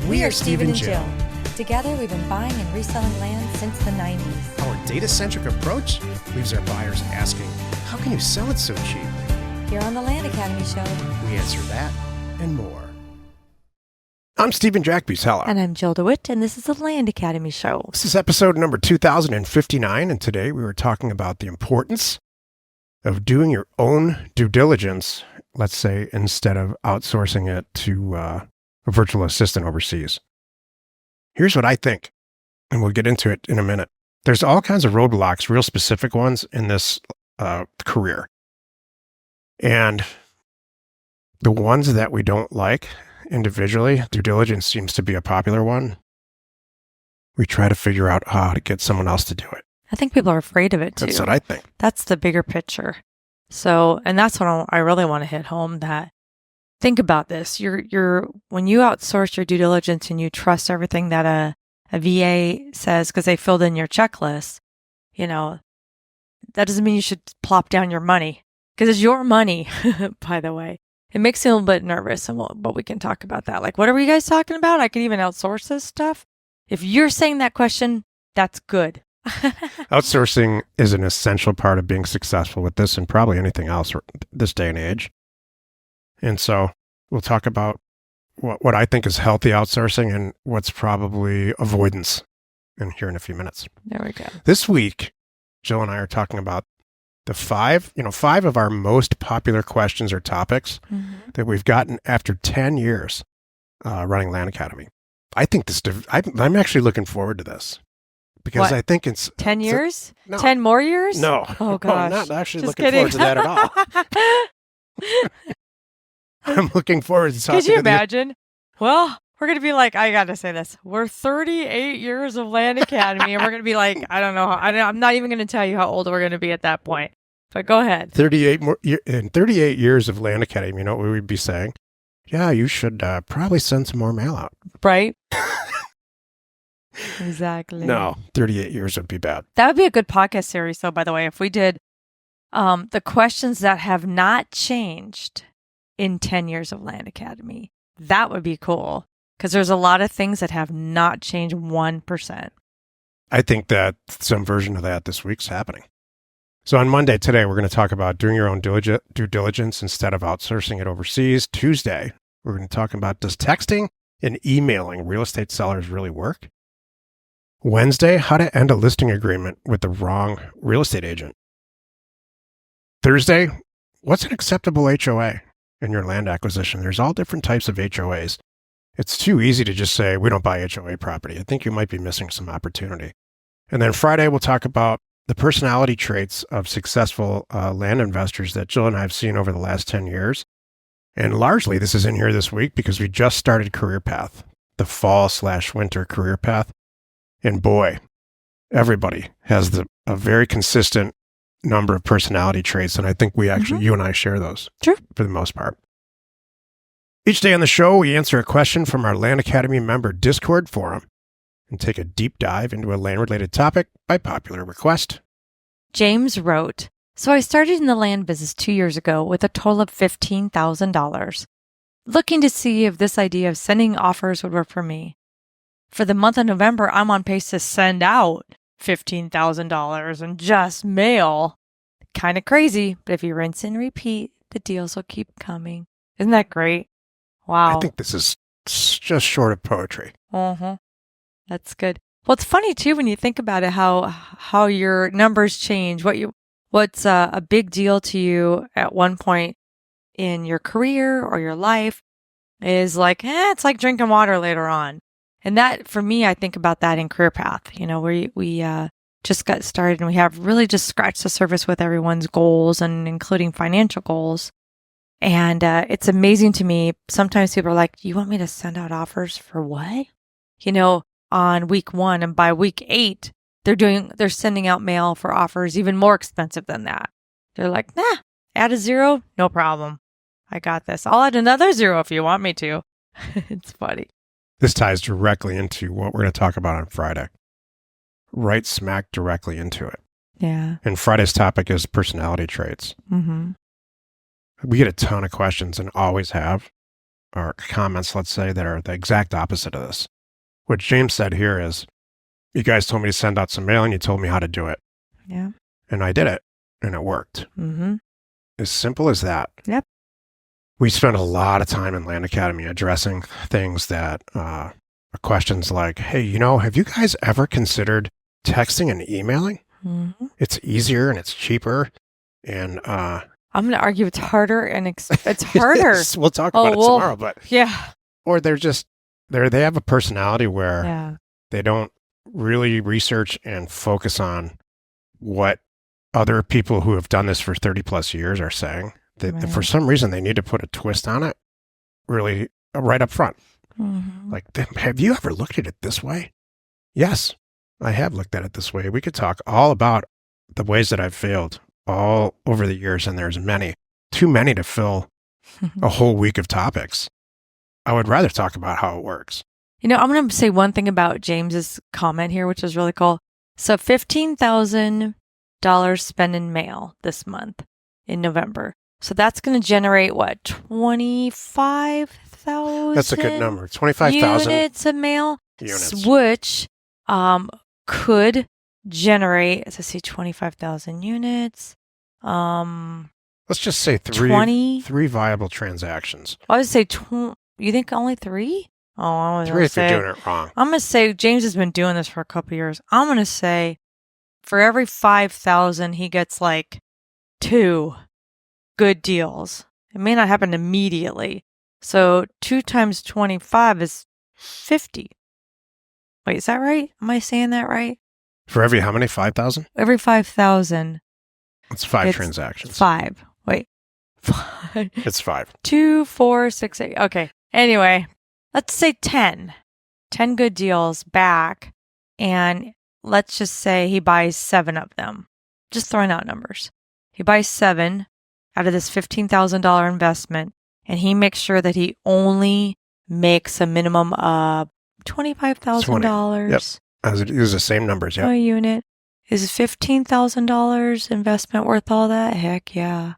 We are Steve and Jill. Together, we've been buying and reselling land since the 90s. Our data-centric approach leaves our buyers asking, how can you sell it so cheap? Here on the Land Academy Show, We answer that and more. I'm Stephen Jack Butala. And I'm Jill DeWit, and this is the Land Academy Show. This is episode number 2059, and today we were talking about the importance of doing your own due diligence, let's say, instead of outsourcing it to a virtual assistant overseas. Here's what I think, and we'll get into it in a minute. There's all kinds of roadblocks, real specific ones in this career. And the ones that we don't like individually, due diligence seems to be a popular one. We try to figure out how to get someone else to do it. I think people are afraid of it, too. That's what I think. That's the bigger picture. So, and that's what I really want to hit home, that think about this. When you outsource your due diligence and you trust everything that a VA says because they filled in your checklist, that doesn't mean you should plop down your money because it's your money, by the way. It makes me a little bit nervous, but we can talk about that. Like, what are you guys talking about? I can even outsource this stuff? If you're saying that question, that's good. Outsourcing is an essential part of being successful with this and probably anything else this day and age. And so we'll talk about what I think is healthy outsourcing and what's probably avoidance here in a few minutes. There we go. This week, Jill and I are talking about the five of our most popular questions or topics that we've gotten after 10 years running Land Academy. I think I'm actually looking forward to this because what? I think it's 10 years? No. 10 more years? No. Oh, gosh. No, I'm not actually Just looking kidding. forward to that at all. I'm looking forward to talking Could you to imagine? Well, we're going to be like, I got to say this. We're 38 years of Land Academy, and we're going to be like, I don't know. I'm not even going to tell you how old we're going to be at that point. But go ahead. 38 years of Land Academy, you know what we would be saying? Yeah, you should probably send some more mail out. Right? Exactly. No, 38 years would be bad. That would be a good podcast series, though, by the way, if we did the questions that have not changed in 10 years of Land Academy. That would be cool because there's a lot of things that have not changed 1%. I think that some version of that this week's happening. So on Monday today, we're going to talk about doing your own due diligence instead of outsourcing it overseas. Tuesday, we're going to talk about does texting and emailing real estate sellers really work? Wednesday, how to end a listing agreement with the wrong real estate agent. Thursday, what's an acceptable HOA in your land acquisition? There's all different types of HOAs. It's too easy to just say, we don't buy HOA property. I think you might be missing some opportunity. And then Friday, we'll talk about the personality traits of successful land investors that Jill and I have seen over the last 10 years. And largely, this is in here this week because we just started Career Path, the fall/winter Career Path. And boy, everybody has a very consistent number of personality traits. And I think we actually, you and I share those Sure. for the most part. Each day on the show, we answer a question from our Land Academy member Discord forum and take a deep dive into a land-related topic by popular request. James wrote, so I started in the land business 2 years ago with a total of $15,000, looking to see if this idea of sending offers would work for me. For the month of November, I'm on pace to send out $15,000 and just mail. Kind of crazy, but if you rinse and repeat, the deals will keep coming. Isn't that great? Wow. I think this is just short of poetry. That's good. Well, it's funny too when you think about it, how your numbers change. What's a big deal to you at one point in your career or your life is like, it's like drinking water later on. And that, for me, I think about that in Career Path. Where we just got started and we have really just scratched the surface with everyone's goals and including financial goals. And it's amazing to me. Sometimes people are like, you want me to send out offers for what? On week 1, and by week 8, they're sending out mail for offers even more expensive than that. They're like, add a 0, no problem. I got this. I'll add another 0 if you want me to. It's funny. This ties directly into what we're going to talk about on Friday. Right smack directly into it. Yeah. And Friday's topic is personality traits. Mm-hmm. We get a ton of questions and always have or comments, let's say, that are the exact opposite of this. What James said here is, you guys told me to send out some mail and you told me how to do it. Yeah. And I did it and it worked. Mm-hmm. As simple as that. Yep. We spent a lot of time in Land Academy addressing things that are questions like, hey, have you guys ever considered texting and emailing? Mm-hmm. It's easier and it's cheaper. And I'm going to argue it's harder and it's harder. We'll talk about it tomorrow, but yeah. Or they have a personality where they don't really research and focus on what other people who have done this for 30 plus years are saying. That for some reason they need to put a twist on it, really right up front. Mm-hmm. Like, have you ever looked at it this way? Yes, I have looked at it this way. We could talk all about the ways that I've failed all over the years, and there's too many to fill a whole week of topics. I would rather talk about how it works. I'm going to say one thing about James's comment here, which is really cool. So $15,000 spent in mail this month in November. So that's going to generate what? 25,000? That's a good number. 25,000 units of mail, units. Which could generate, let's see, 25,000 units. Let's just say three viable transactions. I would say, you think only 3? Oh, I was 3 if you're doing it wrong. I'm going to say James has been doing this for a couple of years. I'm going to say for every 5,000, he gets like 2 good deals. It may not happen immediately. So 2 times 25 is 50. Wait, is that right? Am I saying that right? For every how many? 5,000? Every 5,000. It's 5 transactions. 5. Wait. 5. It's 5. 2, 4, 6, 8. Okay. Anyway, let's say 10. 10 good deals back. And let's just say he buys 7 of them. Just throwing out numbers. He buys 7 out of this $15,000 investment, and he makes sure that he only makes a minimum of $25,000. Yep. It was the same numbers, yeah. A unit. Is $15,000 investment worth all that? Heck yeah.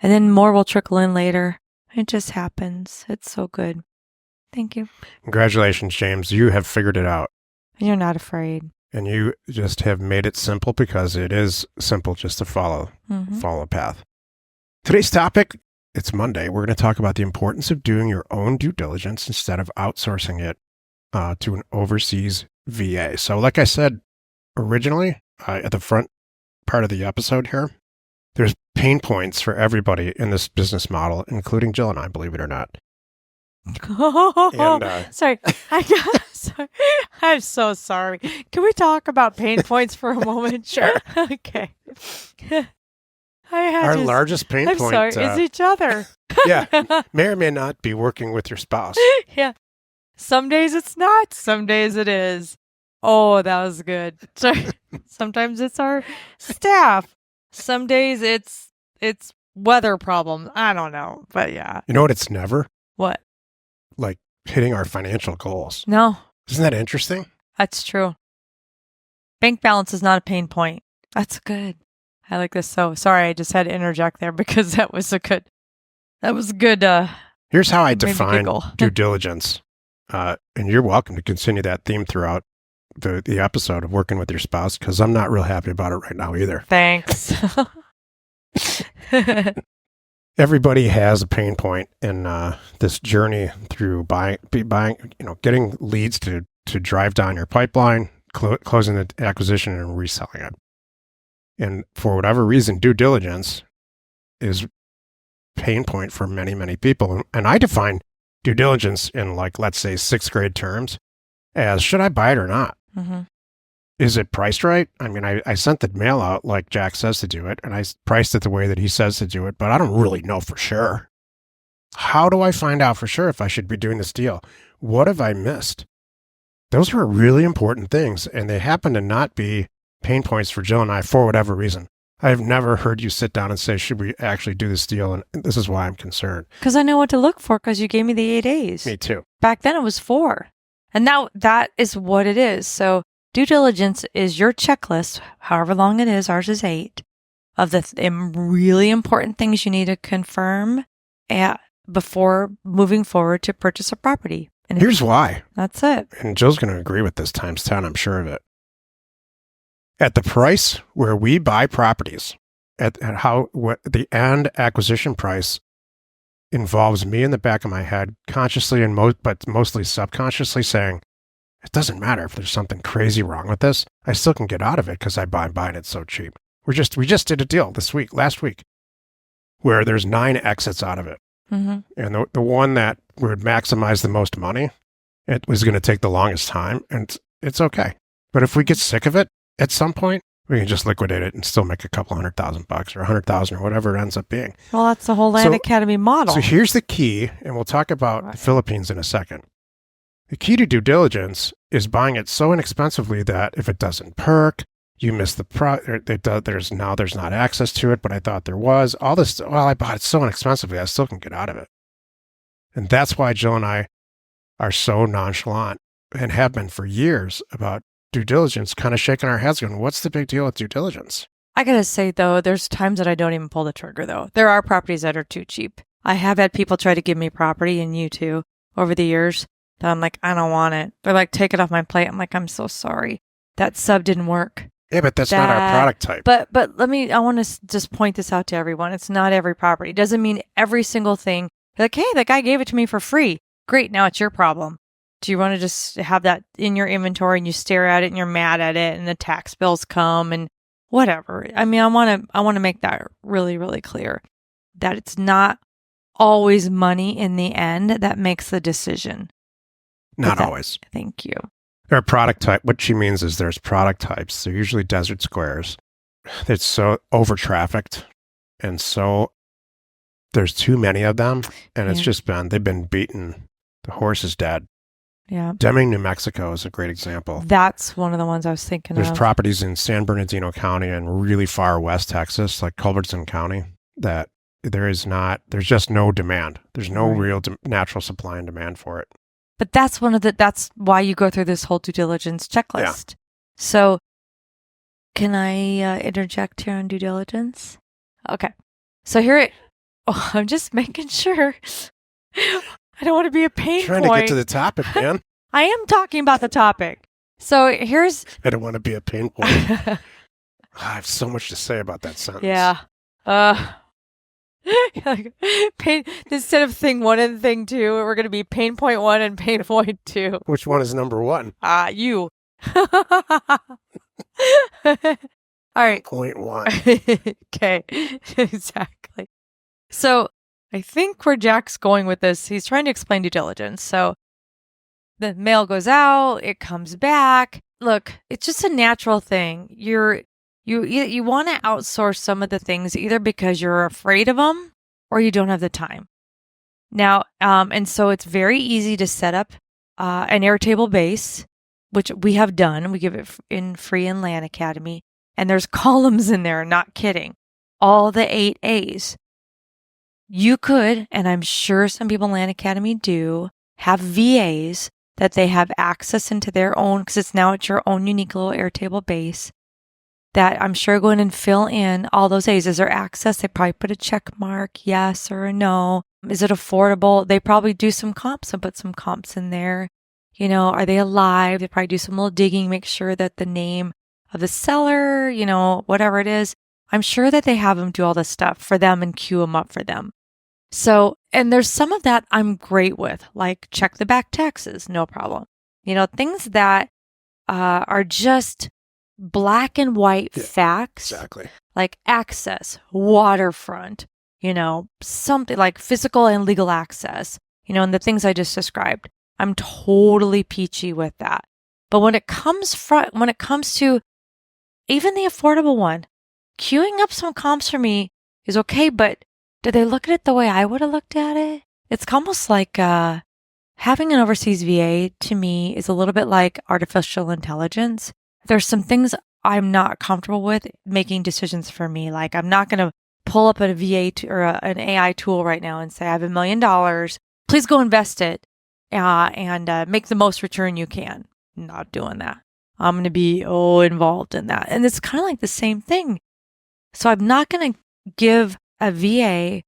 And then more will trickle in later. It just happens. It's so good. Thank you. Congratulations, James. You have figured it out. And you're not afraid. And you just have made it simple, because it is simple just to follow a path. Today's topic, it's Monday. We're going to talk about the importance of doing your own due diligence instead of outsourcing it to an overseas VA. So like I said originally, at the front part of the episode here, there's pain points for everybody in this business model, including Jill and I, believe it or not. Sorry. Sorry. I'm so sorry. Can we talk about pain points for a moment? Sure. Okay. Our largest pain point is each other. Yeah. May or may not be working with your spouse. Yeah. Some days it's not. Some days it is. Oh, that was good. Sorry. Sometimes it's our staff. Some days it's weather problems. I don't know. But yeah. You know what it's never? What? Like hitting our financial goals. No. Isn't that interesting? That's true. Bank balance is not a pain point. That's good. I like this. So sorry, I just had to interject there because that was good. Here's how I define due diligence. And you're welcome to continue that theme throughout the episode of working with your spouse, because I'm not real happy about it right now either. Thanks. Everybody has a pain point in this journey through buying, getting leads to drive down your pipeline, closing the acquisition, and reselling it. And for whatever reason, due diligence is pain point for many, many people. And I define due diligence in, like, let's say 6th grade terms as, should I buy it or not? Mm-hmm. Is it priced right? I mean, I sent the mail out like Jack says to do it, and I priced it the way that he says to do it, but I don't really know for sure. How do I find out for sure if I should be doing this deal? What have I missed? Those are really important things, and they happen to not be pain points for Jill and I for whatever reason. I've never heard you sit down and say, should we actually do this deal? And this is why I'm concerned. Because I know what to look for, because you gave me the 8 A's. Me too. Back then it was 4. And now that is what it is. So due diligence is your checklist, however long it is, ours is 8, of the really important things you need to confirm before moving forward to purchase a property. And Here's why. That's it. And Jill's going to agree with this times 10, I'm sure of it. At the price where we buy properties, at what the end acquisition price involves me in the back of my head, consciously but mostly subconsciously saying, it doesn't matter if there's something crazy wrong with this. I still can get out of it because I'm buying it so cheap. We just did a deal last week, where there's 9 exits out of it. Mm-hmm. And the one that would maximize the most money, it was going to take the longest time, and it's okay. But if we get sick of it at some point, we can just liquidate it and still make a couple $100,000 or $100,000 or whatever it ends up being. Well, that's the whole Land Academy model. So here's the key, and we'll talk about the Philippines in a second. The key to due diligence is buying it so inexpensively that if it doesn't perk, you miss the there's not access to it, but I thought there was. All this, well, I bought it so inexpensively, I still can get out of it. And that's why Jill and I are so nonchalant and have been for years about due diligence, kind of shaking our heads going, what's the big deal with due diligence? I gotta say, though, there's times that I don't even pull the trigger, though. There are properties that are too cheap. I have had people try to give me property, and you too, over the years, that I'm like, I don't want it. They're like, take it off my plate. I'm like, I'm so sorry. That sub didn't work. Yeah, but that's not our product type. But I want to just point this out to everyone. It's not every property. It doesn't mean every single thing. Like, hey, that guy gave it to me for free. Great, now it's your problem. Do you want to just have that in your inventory and you stare at it and you're mad at it and the tax bills come and whatever? I mean, I want to make that really, really clear that it's not always money in the end that makes the decision. Not always. Thank you. There are product type. What she means is there's product types. They're usually desert squares. It's so over trafficked, and so there's too many of them, and it's just they've been beaten. The horse is dead. Yeah. Deming, New Mexico is a great example. That's one of the ones I was thinking There's of. properties in San Bernardino County and really far west Texas, like Culbertson County, that there's just no demand. There's no real natural supply and demand for it. But that's that's why you go through this whole due diligence checklist. Yeah. So can I interject here on due diligence? Okay. So I'm just making sure. I don't want to be a pain point. Trying to get to the topic, man. I am talking about the topic. So I don't want to be a pain point. I have so much to say about that sentence. Yeah. Pain, instead of thing 1 and thing 2, we're going to be pain point 1 and pain point 2. Which one is number 1? You. All right. Point 1. Okay. Exactly. So I think where Jack's going with this, he's trying to explain due diligence. So the mail goes out, it comes back. Look, it's just a natural thing. You want to outsource some of the things either because you're afraid of them or you don't have the time. Now, and so it's very easy to set up an Airtable base, which we have done. We give it free in Land Academy, and there's columns in there. Not kidding. All the 8 A's. You could, and I'm sure some people in Land Academy do, have VAs that they have access into their own, because it's your own unique little Airtable base, that I'm sure go in and fill in all those A's. Is there access? They probably put a check mark, yes or no. Is it affordable? They probably do some comps and put some comps in there. Are they alive? They probably do some little digging, make sure that the name of the seller, whatever it is. I'm sure that they have them do all this stuff for them and queue them up for them. So, and there's some of that I'm great with, like check the back taxes, no problem. Things that are just black and white facts. Exactly. Like access, waterfront, something like physical and legal access, and the things I just described. I'm totally peachy with that. But when it comes to even the affordable one, queuing up some comps for me is okay, but do they look at it the way I would have looked at it? It's almost like having an overseas VA to me is a little bit like artificial intelligence. There's some things I'm not comfortable with making decisions for me. Like I'm not going to pull up a VA or an AI tool right now and say, I have $1 million. Please go invest it and make the most return you can. Not doing that. I'm going to be involved in that. And it's kind of like the same thing. So I'm not going to give a VA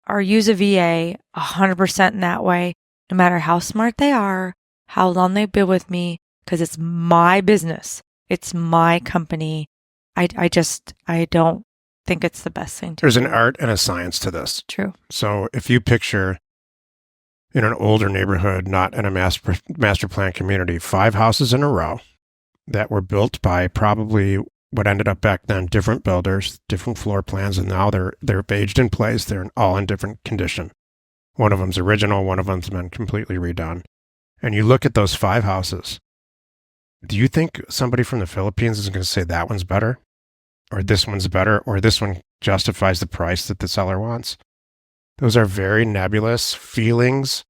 or use a VA 100% in that way, no matter how smart they are, how long they've been with me, because it's my business. It's my company. I don't think it's the best thing to There's do. an art and a science to this. True. So if you picture in an older neighborhood, not in a master plan community, 5 houses in a row that were built by probably what ended up back then, different builders, different floor plans, and now they're aged in place. They're all in different condition. One of them's original, one of them's been completely redone. And you look at those 5 houses. Do you think somebody from the Philippines is going to say that one's better, or this one's better, or this one justifies the price that the seller wants? Those are very nebulous feelings,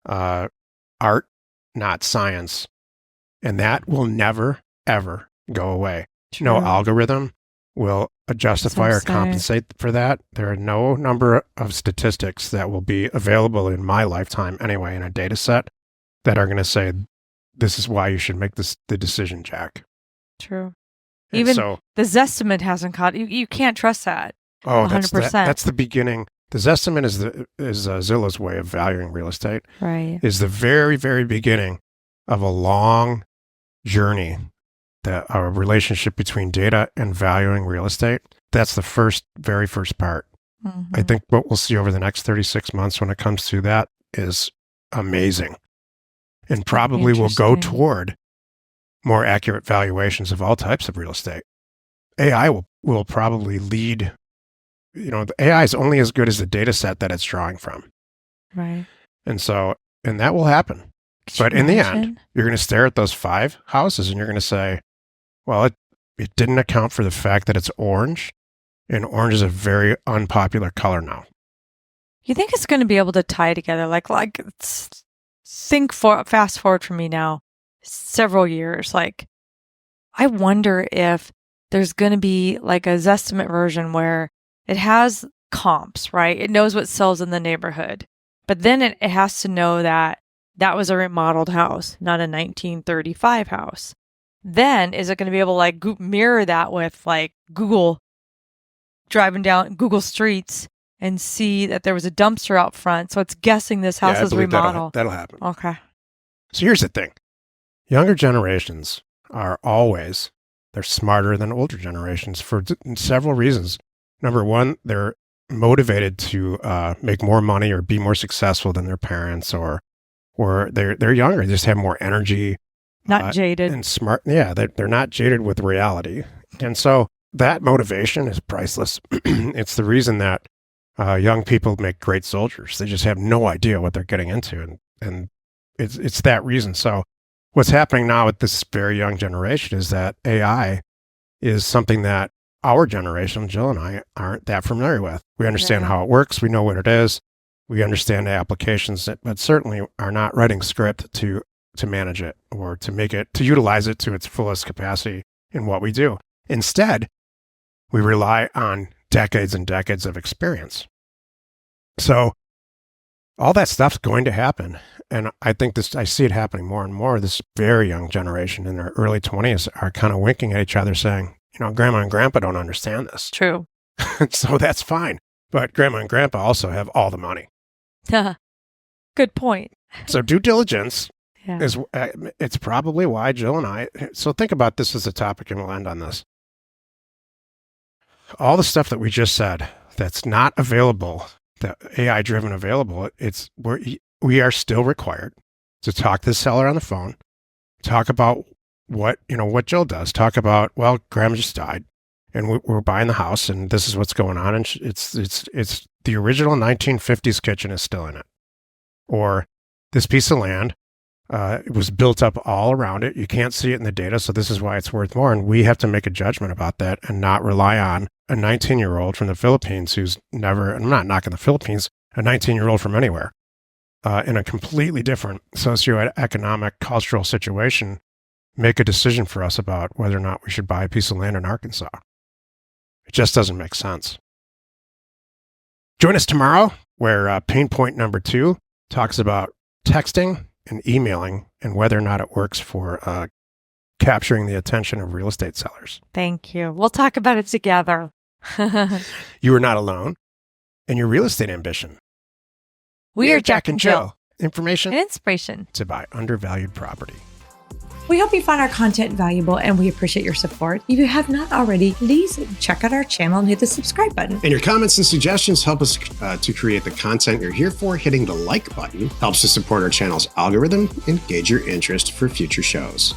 art, not science. And that will never, ever go away. True. No algorithm will justify or compensate for that. There are no number of statistics that will be available in my lifetime anyway in a data set that are going to say, this is why you should make the decision, Jack. True. And Even so, the Zestimate hasn't caught you. Can't trust that. oh, 100%. That's the beginning. The Zestimate is Zillow's way of valuing real estate. Right. Is the very, very beginning of a long journey, a relationship between data and valuing real estate. That's the very first part. Mm-hmm. I think what we'll see over the next 36 months when it comes to that is amazing, and probably will go toward more accurate valuations of all types of real estate. AI will probably lead. The AI is only as good as the data set that it's drawing from. Right. And that will happen. But in the end, you're going to stare at those 5 houses and you're going to say, well, it didn't account for the fact that it's orange, and orange is a very unpopular color now. You think it's going to be able to tie together? Fast forward for me now, several years. Like, I wonder if there's going to be like a Zestimate version where it has comps, right? It knows what sells in the neighborhood, but then it has to know that was a remodeled house, not a 1935 house. Then is it going to be able to mirror that with Google, driving down Google Streets and see that there was a dumpster out front? So it's guessing this house is remodeled. That'll happen. Okay. So here's the thing. Younger generations they're smarter than older generations for several reasons. Number one, they're motivated to make more money or be more successful than their parents, or they're younger, they just have more energy. Not jaded. And smart. Yeah, they're not jaded with reality. And so that motivation is priceless. It's the reason that young people make great soldiers. They just have no idea what they're getting into. And it's that reason. So what's happening now with this very young generation is that AI is something that our generation, Jill and I, aren't that familiar with. We understand how it works. We know what it is. We understand the applications, but certainly are not writing script to manage it or to utilize it to its fullest capacity in what we do. Instead, we rely on decades and decades of experience. So all that stuff's going to happen. And I think I see it happening more and more. This very young generation in their early 20s are kind of winking at each other saying, Grandma and Grandpa don't understand this. True. So that's fine. But Grandma and Grandpa also have all the money. Good point. So due diligence is it's probably why Jill and I. So think about this as a topic, and we'll end on this. All the stuff that we just said that's not available, that AI driven available, we are still required to talk to the seller on the phone, talk about what Jill does, talk about, well, Grandma just died, and we're buying the house, and this is what's going on, and it's the original 1950s kitchen is still in it, or this piece of land. It was built up all around it. You can't see it in the data, so this is why it's worth more. And we have to make a judgment about that and not rely on a 19-year-old from the Philippines who's never, and I'm not knocking the Philippines, a 19-year-old from anywhere, in a completely different socioeconomic, cultural situation, make a decision for us about whether or not we should buy a piece of land in Arkansas. It just doesn't make sense. Join us tomorrow, where pain point number 2 talks about texting and emailing and whether or not it works for capturing the attention of real estate sellers. Thank you. We'll talk about it together. You are not alone. and your real estate ambition. We are Jack and Jill. Information And inspiration to buy undervalued property. We hope you find our content valuable and we appreciate your support. If you have not already, please check out our channel and hit the subscribe button. And your comments and suggestions help us to create the content you're here for. Hitting the like button helps to support our channel's algorithm and gauge your interest for future shows.